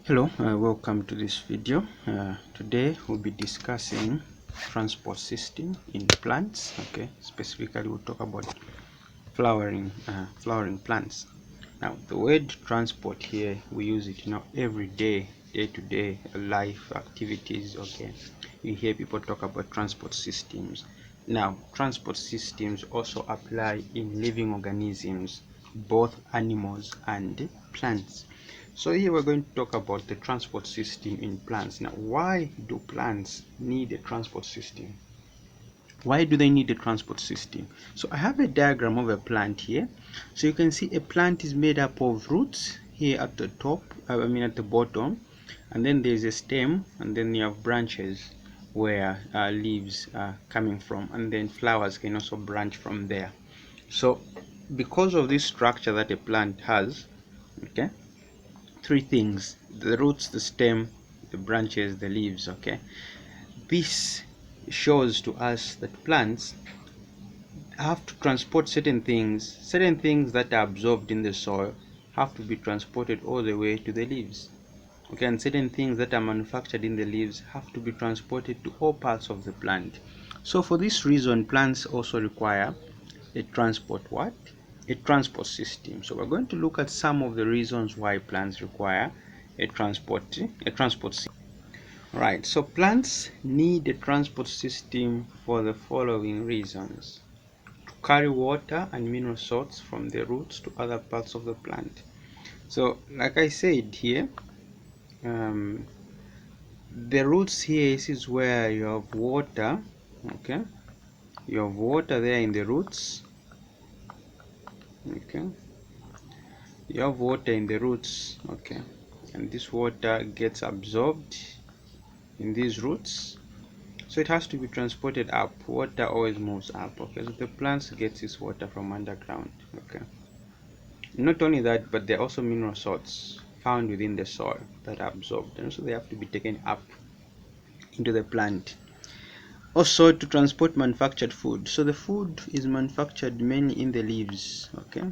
Hello, welcome to this video. Today we'll be discussing transport system in plants. Okay, specifically we'll talk about flowering plants. Now the word transport here, we use it every day-to-day life activities. Okay, you hear people talk about transport systems. Now transport systems also apply in living organisms, both animals and plants. So here we're going to talk about the transport system in plants. Now, why do plants need a transport system? Why do they need a transport system? So I have a diagram of a plant here. So you can see a plant is made up of roots here at the top, at the bottom, and then there's a stem, and then you have branches where leaves are coming from, and then flowers can also branch from there. So because of this structure that a plant has, okay, three things: the roots, the stem, the branches, the leaves. Okay, this shows to us that plants have to transport certain things that are absorbed in the soil have to be transported all the way to the leaves. Okay, and certain things that are manufactured in the leaves have to be transported to all parts of the plant. So for this reason, plants also require a transport system. So we're going to look at some of the reasons why plants require a transport system. Right, so plants need a transport system for the following reasons: to carry water and mineral salts from the roots to other parts of the plant. So like I said here, um, the roots here, this is where you have water. Okay, you have water there in the roots. Okay, you have water in the roots. Okay, and this water gets absorbed in these roots, so it has to be transported up. Water always moves up. Okay, so the plants get this water from underground. Okay, not only that, but there are also mineral salts found within the soil that are absorbed, and so they have to be taken up into the plant. Also, to transport manufactured food. So the food is manufactured mainly in the leaves. Okay,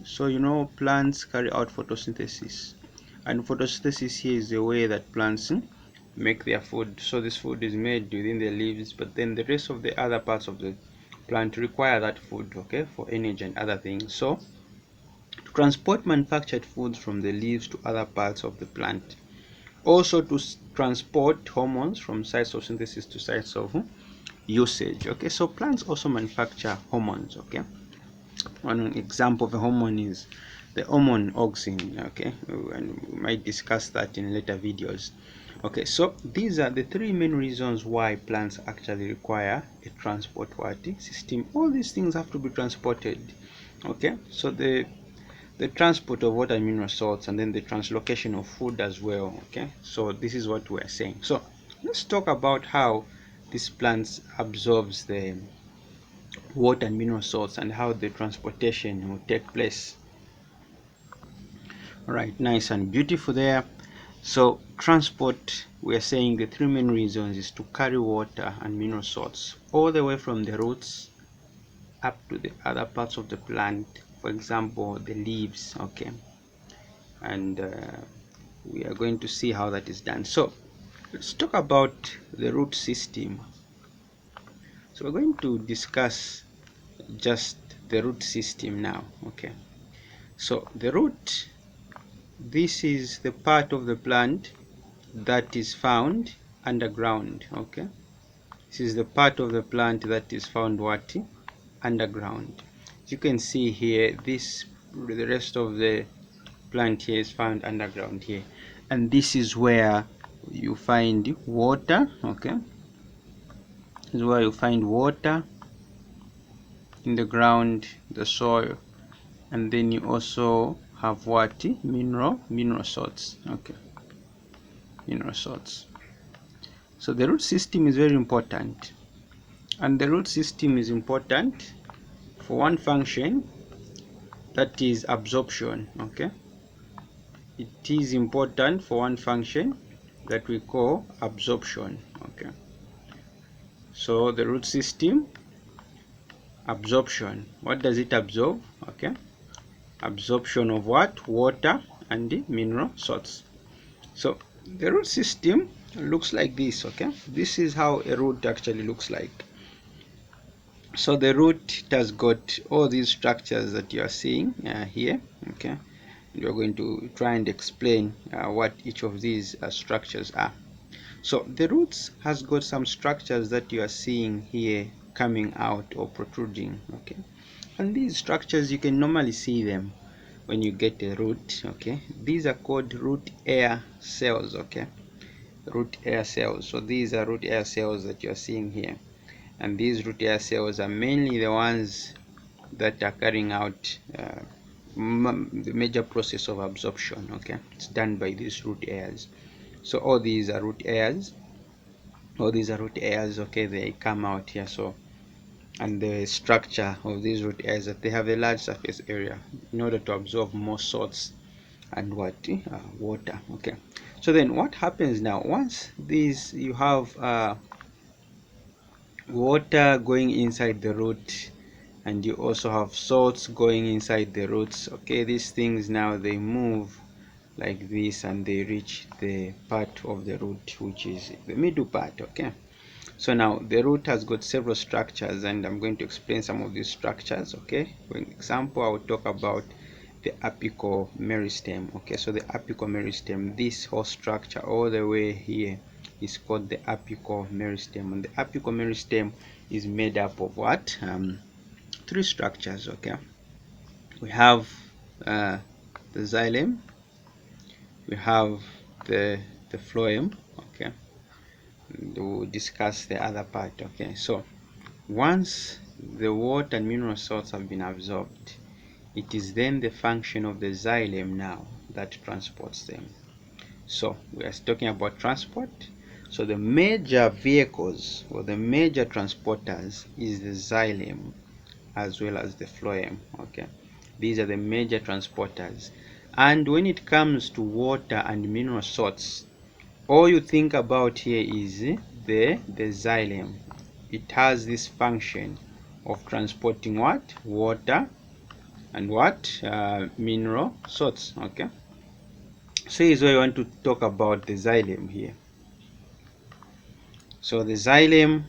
so plants carry out photosynthesis, and photosynthesis here is the way that plants make their food. So this food is made within the leaves, but then the rest of the other parts of the plant require that food, okay, for energy and other things. So to transport manufactured foods from the leaves to other parts of the plant, also to transport hormones from sites of synthesis to sites of usage. Okay, so plants also manufacture hormones. Okay, one example of a hormone is the hormone auxin. Okay, and we might discuss that in later videos. Okay, so these are the three main reasons why plants actually require a transport system. All these things have to be transported. Okay, so the transport of water and mineral salts, and then the translocation of food as well. Okay, so this is what we're saying. So let's talk about how these plants absorbs the water and mineral salts and how the transportation will take place. All right, nice and beautiful there. So transport, we are saying the three main reasons is to carry water and mineral salts all the way from the roots up to the other parts of the plant, for example the leaves. Okay, and we are going to see how that is done. So let's talk about the root system. So we're going to discuss just the root system now. Okay, so the root, this is the part of the plant that is found underground. Okay, this is the part of the plant that is found underground. As you can see here, the rest of the plant here is found underground here, and this is where you find water. Okay, this is where you find water in the ground, the soil, and then you also have what? Mineral salts. Okay, mineral salts. So the root system is very important, and the root system is important for one function, that is absorption. Okay, it is important for one function that we call absorption. Okay, so the root system, absorption, what does it absorb? Okay, absorption of what? Water and the mineral salts. So the root system looks like this. Okay, this is how a root actually looks like. So the root has got all these structures that you are seeing here. Okay, we are going to try and explain what each of these structures are. So the roots has got some structures that you are seeing here coming out or protruding. Okay, and these structures you can normally see them when you get a root. Okay, these are called root air cells. Okay, root air cells. So these are root air cells that you are seeing here, and these root air cells are mainly the ones that are carrying out the major process of absorption. Okay, it's done by these root hairs. So all these are root hairs, okay, they come out here. So, and the structure of these root hairs, that they have a large surface area in order to absorb more salts and water. Okay, so then what happens now, once these you have water going inside the root, and you also have salts going inside the roots. Okay, these things now they move like this, and they reach the part of the root which is the middle part. Okay, so now the root has got several structures, and I'm going to explain some of these structures. Okay, for example, I will talk about the apical meristem. Okay, so the apical meristem, this whole structure all the way here is called the apical meristem, and the apical meristem is made up of what? Three structures. Okay, we have the xylem, we have the phloem. Okay, we'll discuss the other part. Okay, so once the water and mineral salts have been absorbed, it is then the function of the xylem now that transports them. So we are talking about transport. So the major vehicles or the major transporters is the xylem as well as the phloem. Okay, these are the major transporters. And when it comes to water and mineral salts, all you think about here is the xylem. It has this function of transporting what? Water and what? Mineral salts. Okay, so here's where I want to talk about the xylem here. So the xylem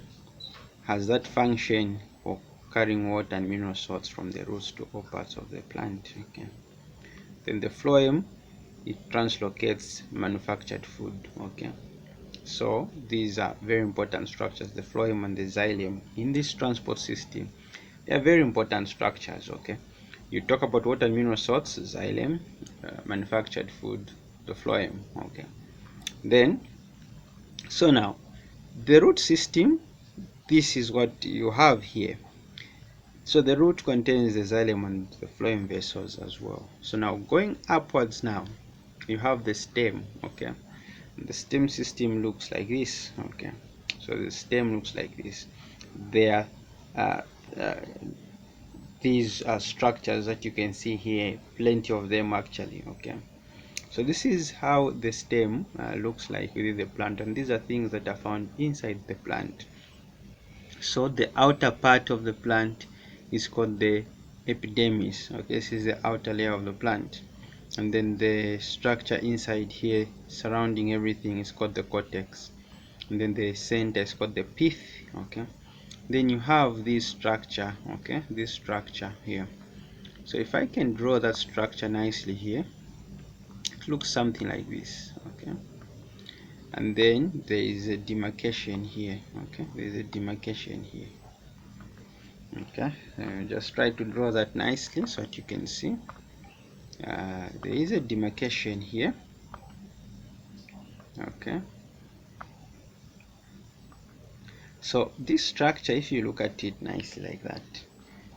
has that function for carrying water and mineral salts from the roots to all parts of the plant. Okay, then the phloem, it translocates manufactured food. Okay, so these are very important structures, the phloem and the xylem in this transport system. They are very important structures. Okay, you talk about water and mineral salts, xylem, manufactured food, the phloem. Okay, then so now the root system, this is what you have here. So the root contains the xylem and the phloem vessels as well. So now going upwards, now you have the stem. Okay, the stem system looks like this. Okay, so the stem looks like this. There are these are structures that you can see here, plenty of them actually. Okay, so this is how the stem looks like within the plant, and these are things that are found inside the plant. So the outer part of the plant is called the epidermis. Okay, this is the outer layer of the plant, and then the structure inside here surrounding everything is called the cortex, and then the center is called the pith. Okay, then you have this structure. Okay, this structure here. So if I can draw that structure nicely here, it looks something like this. Okay, and then there is a demarcation here. Okay, there is a demarcation here. Okay, just try to draw that nicely so that you can see there is a demarcation here. Okay, so this structure, if you look at it nicely like that,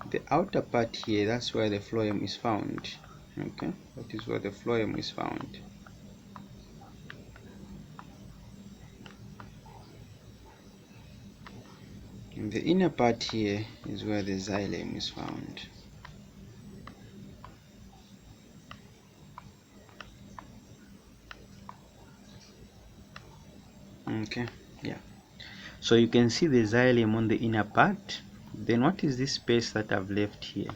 the outer part here, that's where the phloem is found. Okay, that is where the phloem is found. And the inner part here is where the xylem is found. Okay, yeah, so you can see the xylem on the inner part. Then what is this space that I've left here?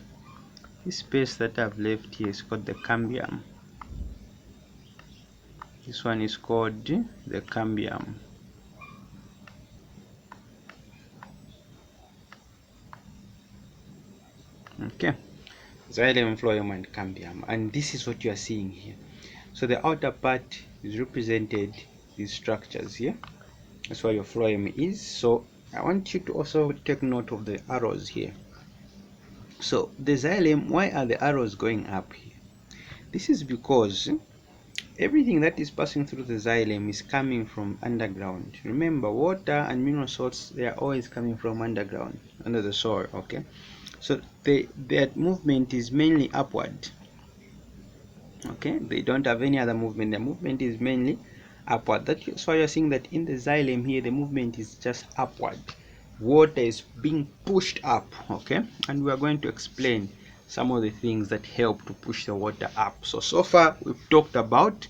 This space that I've left here is called the cambium. This one is called the cambium. Okay, xylem, phloem, and cambium, and this is what you are seeing here. So the outer part is represented these structures here. That's where your phloem is. So I want you to also take note of the arrows here. So the xylem, why are the arrows going up here? This is because everything that is passing through the xylem is coming from underground. Remember, water and mineral salts, they are always coming from underground, under the soil. Okay, so their movement is mainly upward. Okay, they don't have any other movement. The movement is mainly upward. That's why you're seeing that in the xylem here, the movement is just upward. Water is being pushed up. Okay, and we are going to explain some of the things that help to push the water up. So far we've talked about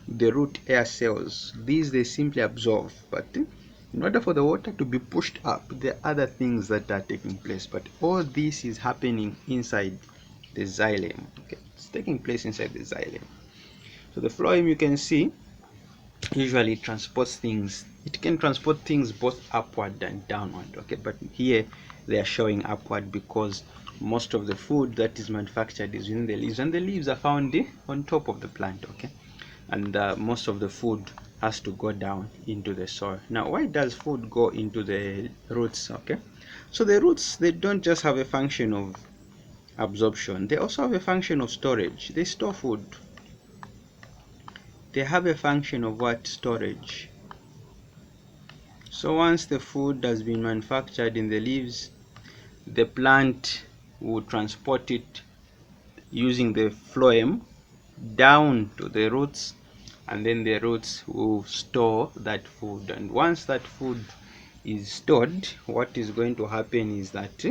the root air cells. These, they simply absorb, but in order for the water to be pushed up, there are other things that are taking place, but all this is happening inside the xylem. Okay, it's taking place inside the xylem. So the phloem, you can see, usually transports things. It can transport things both upward and downward. Okay, but here they are showing upward because most of the food that is manufactured is in the leaves, and the leaves are found on top of the plant. Okay, and most of the food has to go down into the soil. Now, why does food go into the roots? Okay, so the roots, they don't just have a function of absorption, they also have a function of storage. They store food. They have a function of what? Storage. So once the food has been manufactured in the leaves, the plant will transport it using the phloem down to the roots, and then the roots will store that food. And once that food is stored, what is going to happen is that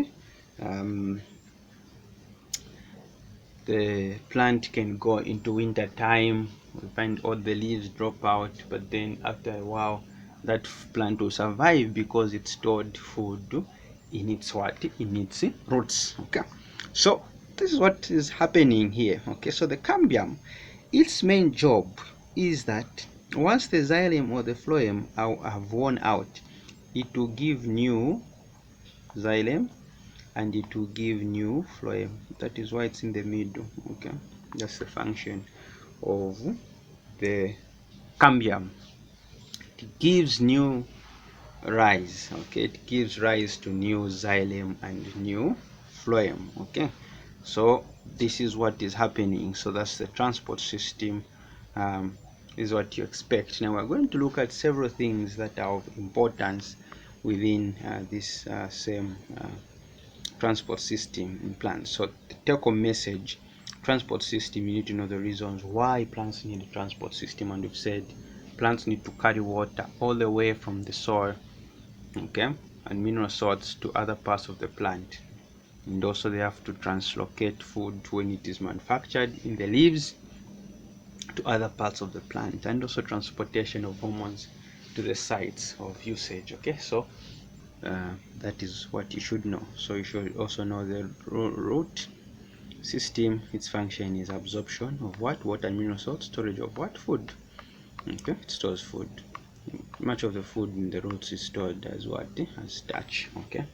the plant can go into winter time. We find all the leaves drop out, but then after a while that plant will survive because it stored food in its what? In its roots. Okay, so this is what is happening here. Okay, so the cambium, its main job is that once the xylem or the phloem have worn out, it will give new xylem and it will give new phloem. That is why it's in the middle. Okay, that's the function of the cambium. It gives new rise. Okay, it gives rise to new xylem and new phloem. Okay, so this is what is happening. So that's the transport system. Is what you expect. Now we're going to look at several things that are of importance within this same transport system in plants. So the take-home message: transport system, you need to know the reasons why plants need a transport system, and we've said plants need to carry water all the way from the soil, okay, and mineral salts to other parts of the plant, and also they have to translocate food when it is manufactured in the leaves to other parts of the plant, and also transportation of hormones to the sites of usage. Okay, so that is what you should know. So you should also know the root system. Its function is absorption of what? Water and mineral salts. Storage of what? Food. Okay, it stores food. Much of the food in the roots is stored as what? As starch. Okay,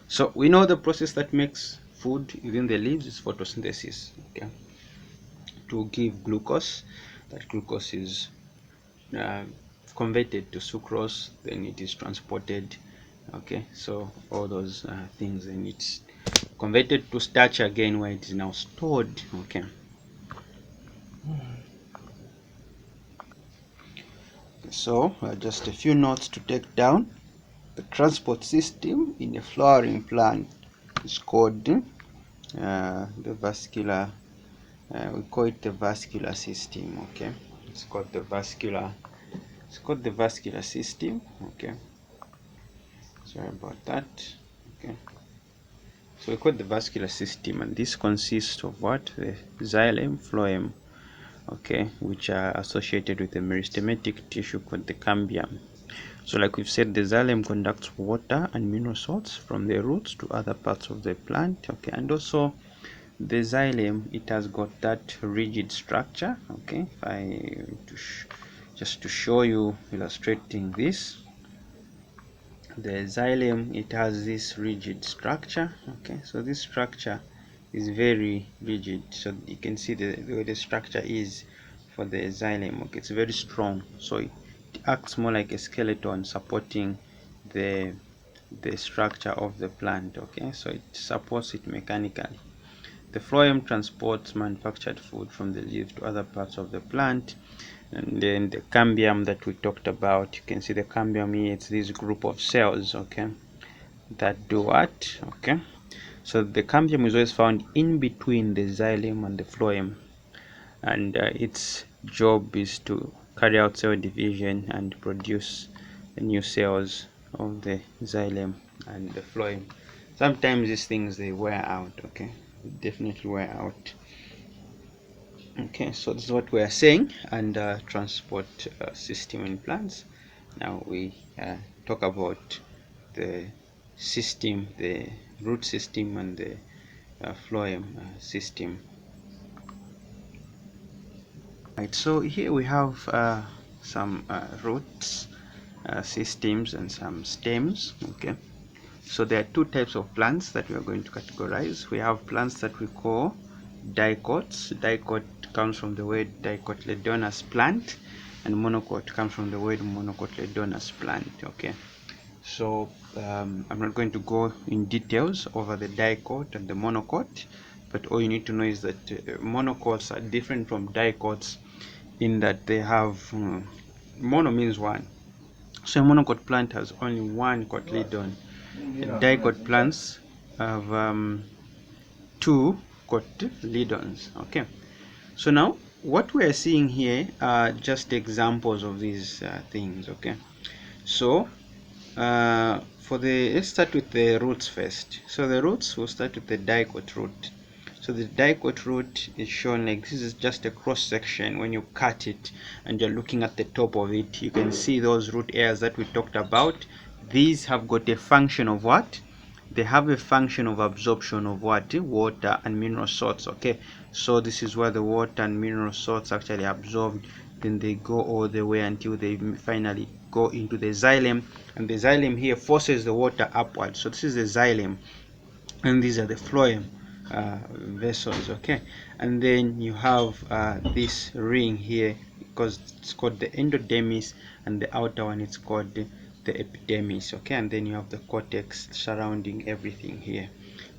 so we know the process that makes food within the leaves is photosynthesis. Okay, to give glucose. That glucose is uh, converted to sucrose, then it is transported. Okay, so all those things, and it's converted to starch again, where it is now stored. Okay, so just a few notes to take down. The transport system in a flowering plant is called the vascular, we call it the vascular system. Okay, it's called the vascular, system. Okay, sorry about that. Okay, so we call it the vascular system, and this consists of what? The xylem, phloem, okay, which are associated with the meristematic tissue called the cambium. So like we've said, the xylem conducts water and mineral salts from the roots to other parts of the plant. Okay, and also the xylem, it has got that rigid structure. Okay, if I to just to show you, illustrating this, the xylem, it has this rigid structure. Okay, so this structure is very rigid, so you can see the way the structure is for the xylem. Okay, it's very strong, so it acts more like a skeleton supporting the structure of the plant. Okay, so it supports it mechanically. The phloem transports manufactured food from the leaf to other parts of the plant. And then the cambium that we talked about, you can see the cambium here, it's this group of cells, okay, that do what? Okay, so the cambium is always found in between the xylem and the phloem, and its job is to carry out cell division and produce new cells of the xylem and the phloem. Sometimes these things, they wear out. Okay, definitely wear out. Okay, so this is what we are saying under transport system in plants. Now we talk about the system, the root system and the phloem system. Right, so here we have some roots systems and some stems. Okay, so there are two types of plants that we are going to categorize. We have plants that we call dicots. Dicot comes from the word dicotyledonous plant, and monocot comes from the word monocotyledonous plant. Okay, so I'm not going to go in details over the dicot and the monocot, but all you need to know is that monocots are different from dicots in that they have mono means one, so a monocot plant has only one cotyledon. Dicot plants have two cotyledons. Okay, so now what we are seeing here are just examples of these things. Okay, so let's start with the roots first. So the roots, will start with the dicot root. So the dicot root is shown like this. Is just a cross section. When you cut it and you're looking at the top of it, you can see those root hairs that we talked about. These have got a function of what? They have a function of absorption of what? Water and mineral salts. Okay, so this is where the water and mineral salts actually absorbed, then they go all the way until they finally go into the xylem, and the xylem here forces the water upwards. So this is the xylem, and these are the phloem vessels. Okay, and then you have this ring here, because it's called the endodermis, and the outer one is called the epidermis. Okay, and then you have the cortex surrounding everything here.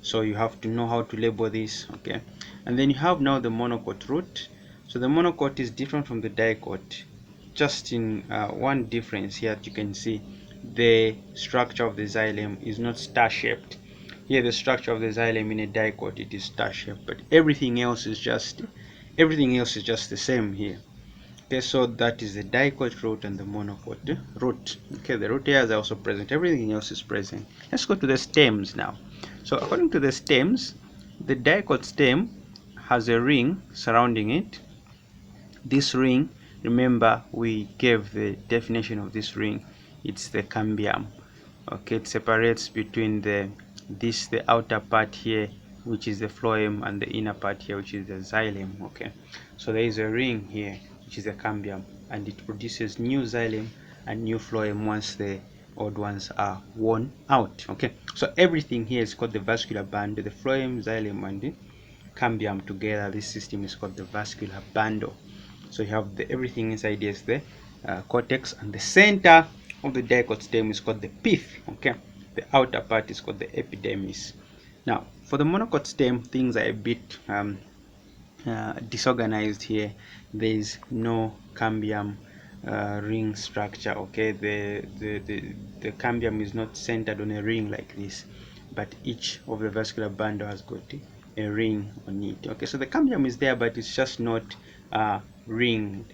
So you have to know how to label this. Okay, and then you have now the monocot root. So the monocot is different from the dicot, just in one difference here that you can see. The structure of the xylem is not star shaped. Here the structure of the xylem in a dicot, it is star shaped, but everything else is just the same here. Okay, so that is the dicot root and the monocot root. Okay, the root hairs are also present, everything else is present. Let's go to the stems now. So according to the stems, the dicot stem has a ring surrounding it. This ring, remember we gave the definition of this ring, it's the cambium. Okay, it separates between the outer part here, which is the phloem, and the inner part here, which is the xylem. Okay, so there is a ring here, which is the cambium, and it produces new xylem and new phloem once the old ones are worn out. Okay, so everything here is called the vascular band. The phloem, xylem, and the cambium together, this system is called the vascular bundle. So you have everything inside here is the cortex, and the center of the dicot stem is called the pith. Okay, the outer part is called the epidermis. Now for the monocot stem, things are a bit disorganized here. There is no cambium ring structure. Okay, the cambium is not centered on a ring like this, but each of the vascular bundle has got a ring on it. Okay, so the cambium is there, but it's just not ring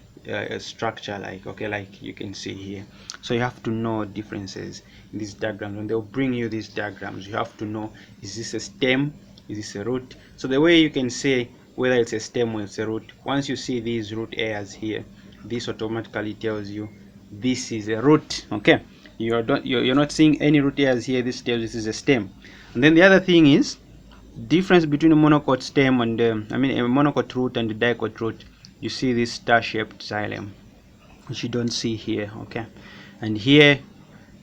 structure like you can see here. So you have to know differences in these diagrams. When they'll bring you these diagrams, you have to know, is this a stem, is this a root? So the way you can say whether it's a stem or it's a root, once you see these root hairs here, this automatically tells you this is a root. Okay, you're not seeing any root hairs here, this tells this is a stem. And then the other thing is difference between a monocot stem and a monocot root and the dicot root. You see this star-shaped xylem. which you don't see here. Okay, and here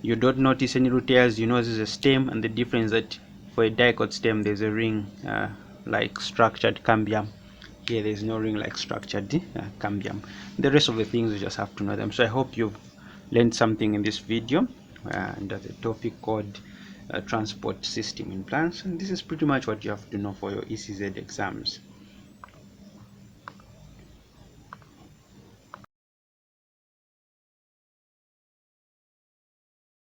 you don't notice any root hairs. You know this is a stem, and the difference that for a dicot stem there's a ring like structured cambium. Here there's no ring like structured cambium. The rest of the things you just have to know them. So I hope you've learned something in this video and the topic called transport system in plants, and this is pretty much what you have to know for your ECZ exams.